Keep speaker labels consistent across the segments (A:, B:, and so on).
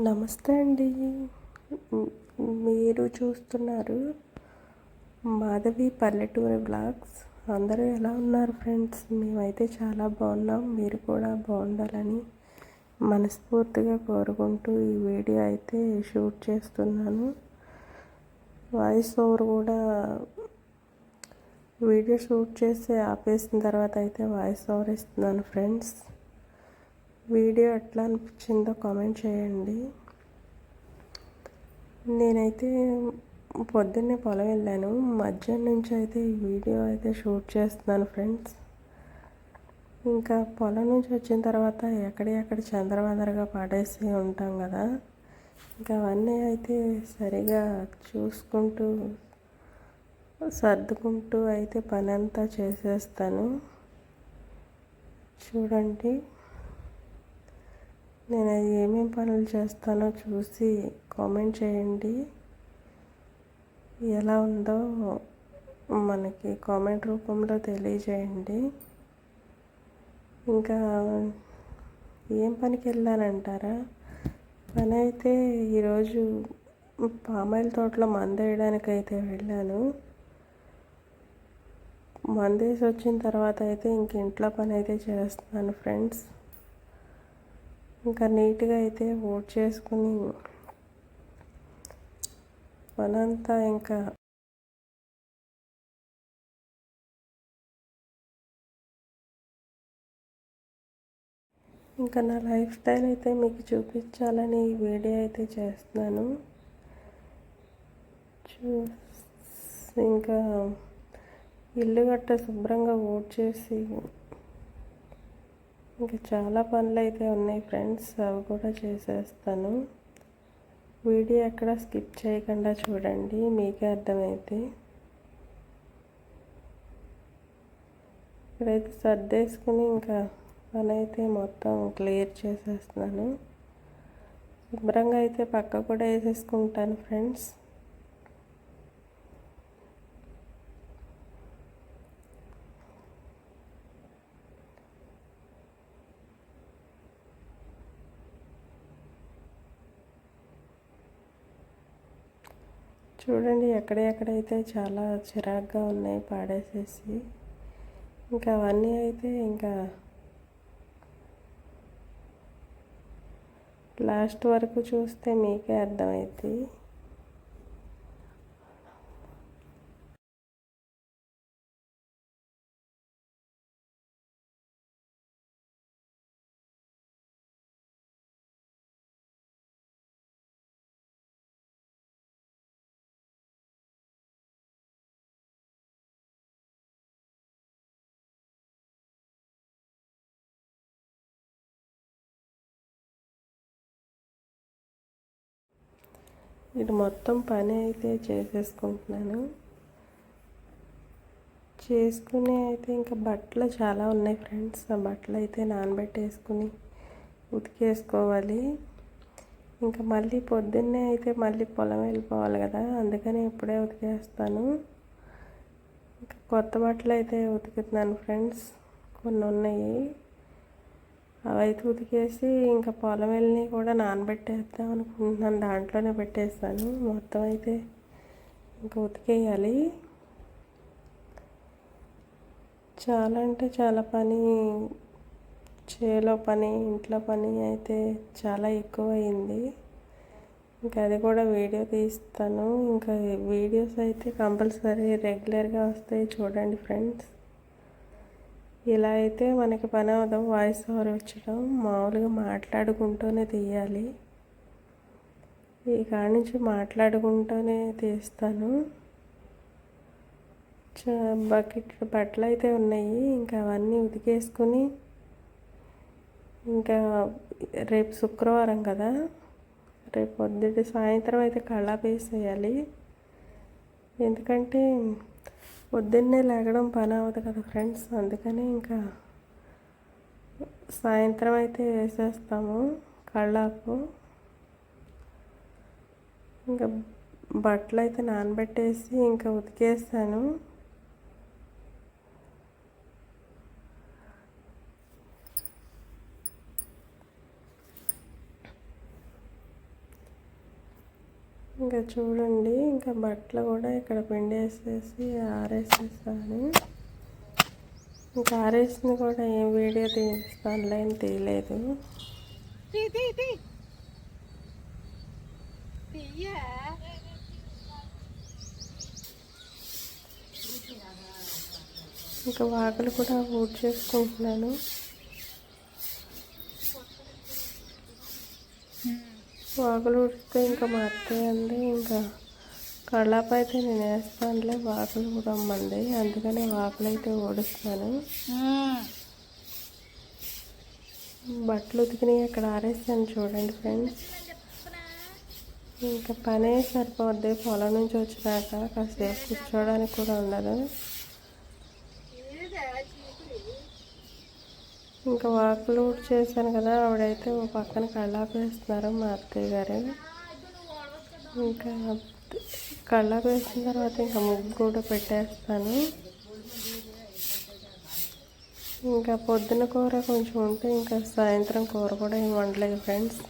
A: నమస్తే అండి. మీరు చూస్తున్నారు మాధవి పల్లెటూరి బ్లాగ్స్. అందరూ ఎలా ఉన్నారు ఫ్రెండ్స్? మేమైతే చాలా బాగున్నాం. మీరు కూడా బాగుండాలని మనస్ఫూర్తిగా కోరుకుంటూ ఈ వీడియో అయితే షూట్ చేస్తున్నాను. వాయిస్ ఓవర్ కూడా వీడియో షూట్ చేసి ఆపేసిన తర్వాత అయితే వాయిస్ ఓవర్ ఇస్తున్నాను ఫ్రెండ్స్. వీడియో ఎట్లా అనిపించిందో కామెంట్ చేయండి. నేనైతే పొద్దున్నే పొలం వెళ్ళాను. మధ్యాహ్నం నుంచి అయితే ఈ వీడియో అయితే షూట్ చేస్తున్నాను ఫ్రెండ్స్. ఇంకా పొలం నుంచి వచ్చిన తర్వాత ఎక్కడెక్కడ చంద్రవందరగా పాడేసి ఉంటాం కదా, ఇంకా అవన్నీ అయితే సరిగా చూసుకుంటూ సర్దుకుంటూ అయితే పని అంతా చేసేస్తాను. చూడండి, నేను ఏమేమి పనులు చేస్తానో చూసి కామెంట్ చేయండి. ఎలా ఉందో మనకి కామెంట్ రూపంలో తెలియజేయండి. ఇంకా ఏం పనికి వెళ్ళానంటారా? పని అయితే ఈరోజు పామాయిల్ తోటలో మందు వేయడానికి అయితే వెళ్ళాను. మందు వేసి వచ్చిన తర్వాత అయితే ఇంక ఇంట్లో పని అయితే చేస్తున్నాను ఫ్రెండ్స్. ఇంకా నీట్గా అయితే ఓట్ చేసుకుని పనంతా ఇంకా నా లైఫ్ స్టైల్ అయితే మీకు చూపించాలని ఈ వీడియో అయితే చేస్తున్నాను. ఇంకా ఇల్లు గట్ట శుభ్రంగా ఓట్ చేసి ఇంకా చాలా పనులు అయితే ఉన్నాయి ఫ్రెండ్స్, అవి కూడా చేసేస్తాను. వీడియో ఎక్కడ స్కిప్ చేయకుండా చూడండి, మీకే అర్థమైతే. ఇక్కడైతే సర్దేసుకుని ఇంకా పని అయితే మొత్తం క్లియర్ చేసేస్తున్నాను. శుభ్రంగా అయితే పక్క కూడా వేసేసుకుంటాను ఫ్రెండ్స్. చూడండి, ఎక్కడెక్కడైతే చాలా చిరాగ్గా ఉన్నాయి పాడేసేసి. ఇంకా అవన్నీ అయితే ఇంకా లాస్ట్ వరకు చూస్తే మీకే అర్థమవుతుంది. ఇటు మొత్తం పని అయితే చేసుకుని అయితే ఇంకా బట్టలు చాలా ఉన్నాయి ఫ్రెండ్స్. ఆ బట్టలు అయితే నానబెట్టేసుకుని ఉతికేసుకోవాలి. ఇంకా మళ్ళీ పొద్దున్నే అయితే మళ్ళీ పొలం వెళ్ళిపోవాలి కదా, అందుకని ఇప్పుడే ఉతికేస్తాను. ఇంకా కొత్త బట్టలు అయితే ఉతుకుతున్నాను ఫ్రెండ్స్. కొన్ని ఉన్నాయి, అవైతే ఉతికేసి ఇంకా పొలం వెళ్ళి కూడా నానబెట్టేద్దాం అనుకుంటున్నాను. దాంట్లోనే పెట్టేస్తాను. మొత్తం అయితే ఇంకా ఉతికేయాలి. చాలా అంటే చాలా పని, చేలో పని, ఇంట్లో పని అయితే చాలా ఎక్కువ అయింది. ఇంకా అది కూడా వీడియో తీస్తాను. ఇంకా వీడియోస్ అయితే కంపల్సరీ రెగ్యులర్గా వస్తాయి, చూడండి ఫ్రెండ్స్. ఇలా అయితే మనకి పని అవుదాం. వాయిస్ ఓవర్ వచ్చడం మామూలుగా మాట్లాడుకుంటూనే తీయాలి. ఈ కాడి నుంచి మాట్లాడుకుంటూనే తీస్తాను. బకెట్ బట్టలు అయితే ఉన్నాయి. ఇంకా అవన్నీ ఉతికేసుకుని ఇంకా రేపు శుక్రవారం కదా, రేపు పొద్దుటి సాయంత్రం అయితే కళ్ళాపు వేసేయాలి. ఎందుకంటే పొద్దున్నే లేగడం పని అవ్వదు కదా ఫ్రెండ్స్, అందుకని ఇంకా సాయంత్రం అయితే వేసేస్తాము కళ్ళాపు. ఇంకా బట్టలు అయితే నానబెట్టేసి ఇంకా ఉతికేస్తాను. ఇంకా చూడండి, ఇంకా బట్టలు కూడా ఇక్కడ పిండేసేసి ఆరేసేసాను. ఇంకా ఆరేసింది కూడా ఏం వీడియో తీస్తానులే అని తీయలేదు. ఇంకా వాకలు కూడా ఊడ్ చేసుకుంటున్నాను. వాకలు ఊడితే ఇంకా మా అత్తయ్య అంది, ఇంకా కళ్ళాపు అయితే నేను వేస్తానులే, వాకలు కూడా అమ్మంది, అందుకని వాకలు అయితే ఊడుస్తాను. బట్టలు ఉతికినాయి అక్కడ ఆరేస్తాను చూడండి ఫ్రెండ్స్. ఇంకా పనే సరిపోద్ది, పొలం నుంచి వచ్చినాక కాసేపు కూర్చోడానికి కూడా ఉండదు. ఇంకా వాకులు చేశాను కదా, ఆవిడైతే ఓ పక్కన కళ్ళాపు వేస్తున్నారు మా అత్తయ్య గారు. ఇంకా కళ్ళాపు వేసిన తర్వాత ఇంకా ముగ్గు కూడా పెట్టేస్తాను. ఇంకా పొద్దున కూర కొంచెం ఉంటే ఇంకా సాయంత్రం కూర కూడా ఏం వండలేదు ఫ్రెండ్స్,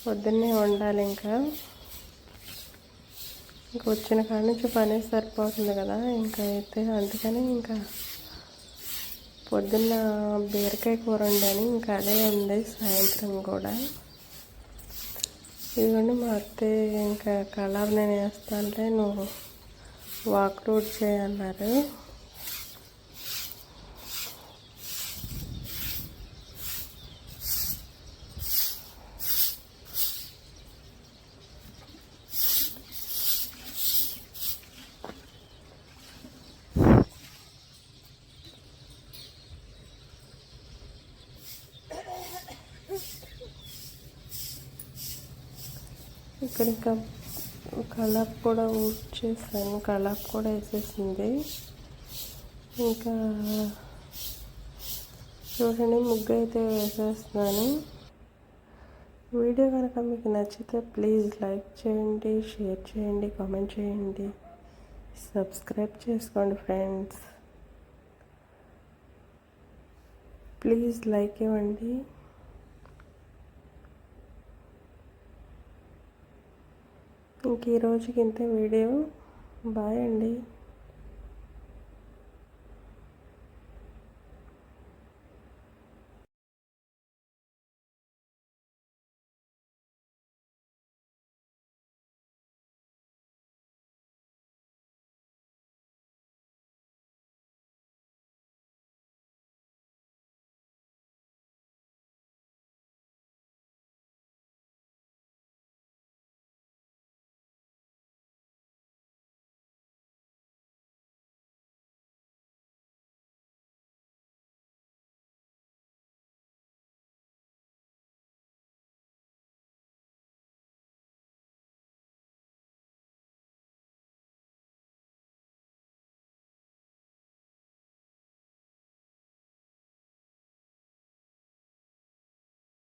A: పొద్దున్నే వండాలి. ఇంకా వచ్చిన కాడ నుంచి పని సరిపోతుంది కదా, ఇంకా అయితే అందుకని ఇంకా పొద్దున్న బీరకాయ కూర వండాను, ఇంకా అదే ఉంది సాయంత్రం కూడా. ఇదిగోండి మా అత్తయ్య ఇంకా కలర్ నేను వేస్తానంటే నువ్వు వాక్ రూట్ చేయన్నారు. ఇక్కడ ఇంకా కలర్ కూడా చేశాను, కలర్ కూడా వేసేసింది. ఇంకా చూడండి ముగ్గు అయితే వేసేస్తున్నాను. వీడియో కనుక మీకు నచ్చితే ప్లీజ్ లైక్ చేయండి, షేర్ చేయండి, కామెంట్ చేయండి, సబ్స్క్రైబ్ చేసుకోండి ఫ్రెండ్స్. ప్లీజ్ లైక్ ఇవ్వండి. ఇంక ఈ రోజుకి ఇంతే వీడియో. బాయ్ అండి.